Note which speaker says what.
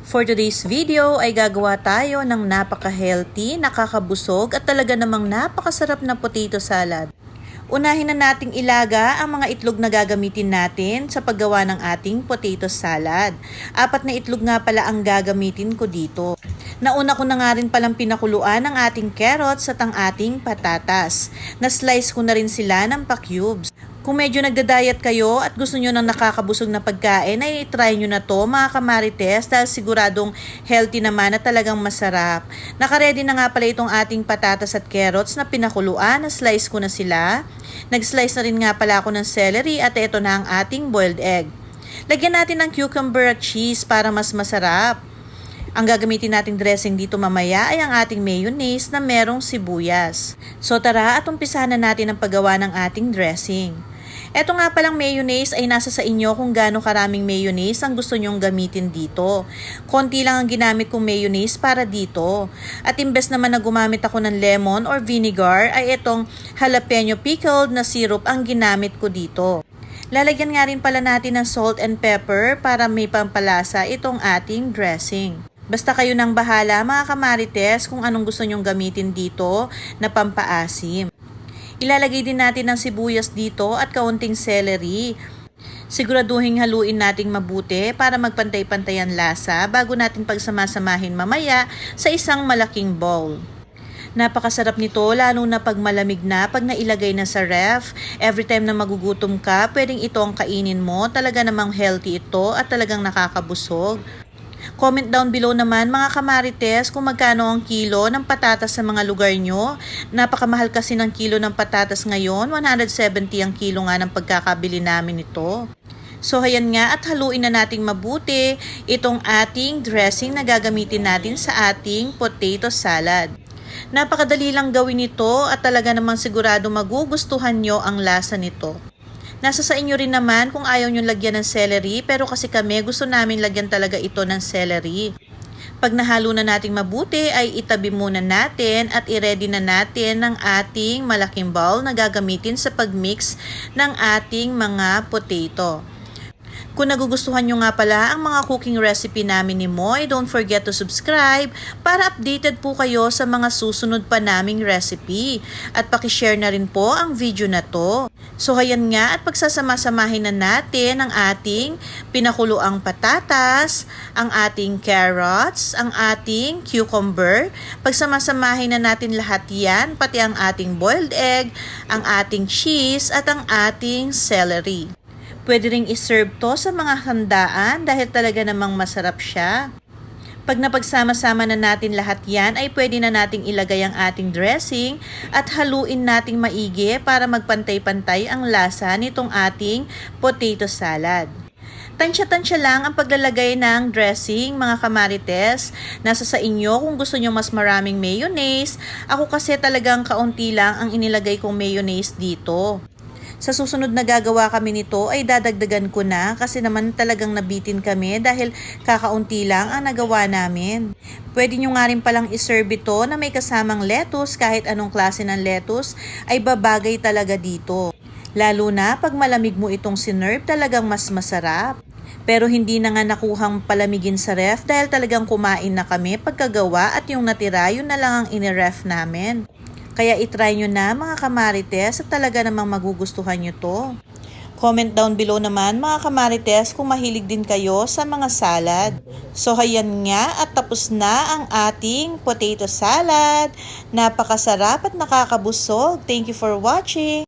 Speaker 1: For today's video ay gagawa tayo ng napaka-healthy, nakakabusog at talaga namang napakasarap na potato salad. Unahin na nating ilaga ang mga itlog na gagamitin natin sa paggawa ng ating potato salad. 4 na itlog nga pala ang gagamitin ko dito. Nauna ko na nga rin palang pinakuluan ang ating carrots at ang ating patatas. Na-slice ko na rin sila ng pa-cubes. Kung medyo nagda-diet kayo at gusto nyo ng nakakabusog na pagkain, ay try nyo na to mga kamarites dahil siguradong healthy naman at talagang masarap. Nakaready na nga pala itong ating patatas at carrots na pinakuluan, na-slice ko na sila. Nag-slice na rin nga pala ako ng celery at ito na ang ating boiled egg. Lagyan natin ng cucumber at cheese para mas masarap. Ang gagamitin nating dressing dito mamaya ay ang ating mayonnaise na merong sibuyas. So tara at umpisahan na natin ang paggawa ng ating dressing. Eto nga palang mayonnaise ay nasa sa inyo kung gaano karaming mayonnaise ang gusto nyong gamitin dito. Konti lang ang ginamit kong mayonnaise para dito. At imbes naman na gumamit ako ng lemon or vinegar ay itong jalapeno pickled na syrup ang ginamit ko dito. Lalagyan nga rin pala natin ng salt and pepper para may pampalasa itong ating dressing. Basta kayo nang bahala mga kamarites kung anong gusto nyong gamitin dito na pampaasim. Ilalagay din natin ng sibuyas dito at kaunting celery. Siguraduhin haluin nating mabuti para magpantay-pantay ang lasa bago natin pagsamasamahin mamaya sa isang malaking bowl. Napakasarap nito lalo na pag malamig na, pag nailagay na sa ref. Every time na magugutom ka, pwedeng ito ang kainin mo. Talaga namang healthy ito at talagang nakakabusog. Comment down below naman mga kamarites kung magkano ang kilo ng patatas sa mga lugar nyo. Napakamahal kasi ng kilo ng patatas ngayon, 170 ang kilo nga ng pagkakabili namin ito. So ayan nga at haluin na nating mabuti itong ating dressing na gagamitin natin sa ating potato salad. Napakadali lang gawin ito at talaga namang sigurado magugustuhan nyo ang lasa nito. Nasa sa inyo rin naman kung ayaw nyo lagyan ng celery, pero kasi kami gusto namin lagyan talaga ito ng celery. Pag nahalo na nating mabuti ay itabi muna natin at i-ready na natin ang ating malaking bowl na gagamitin sa pagmix ng ating mga potato. Kung nagugustuhan nyo nga pala ang mga cooking recipe namin ni Moy, don't forget to subscribe para updated po kayo sa mga susunod pa naming recipe. At pakishare na rin po ang video na to. So ayan nga at pagsasama-samahin na natin ang ating pinakuluang patatas, ang ating carrots, ang ating cucumber. Pagsama-samahin na natin lahat yan, pati ang ating boiled egg, ang ating cheese at ang ating celery. Pwede ring iserve to sa mga handaan dahil talaga namang masarap siya. Pag napagsama-sama na natin lahat yan ay pwede na nating ilagay ang ating dressing at haluin nating maigi para magpantay-pantay ang lasa nitong ating potato salad. Tansya-tansya lang ang paglalagay ng dressing mga kamarites. Nasa sa inyo kung gusto nyo mas maraming mayonnaise. Ako kasi talagang kaunti lang ang inilagay kong mayonnaise dito. Sa susunod na gagawa kami nito ay dadagdagan ko na kasi naman talagang nabitin kami dahil kakaunti lang ang nagawa namin. Pwede nyo nga rin palang iserve ito na may kasamang lettuce, kahit anong klase ng lettuce ay babagay talaga dito. Lalo na pag malamig mo itong sinerve talagang mas masarap. Pero hindi na nga nakuhang palamigin sa ref dahil talagang kumain na kami pagkagawa at yung natira yun na lang ang iniref namin. Kaya itry nyo na mga kamarites at talaga namang magugustuhan nyo to. Comment down below naman mga kamarites kung mahilig din kayo sa mga salad. So ayan nga at tapos na ang ating potato salad. Napakasarap at nakakabusog. Thank you for watching.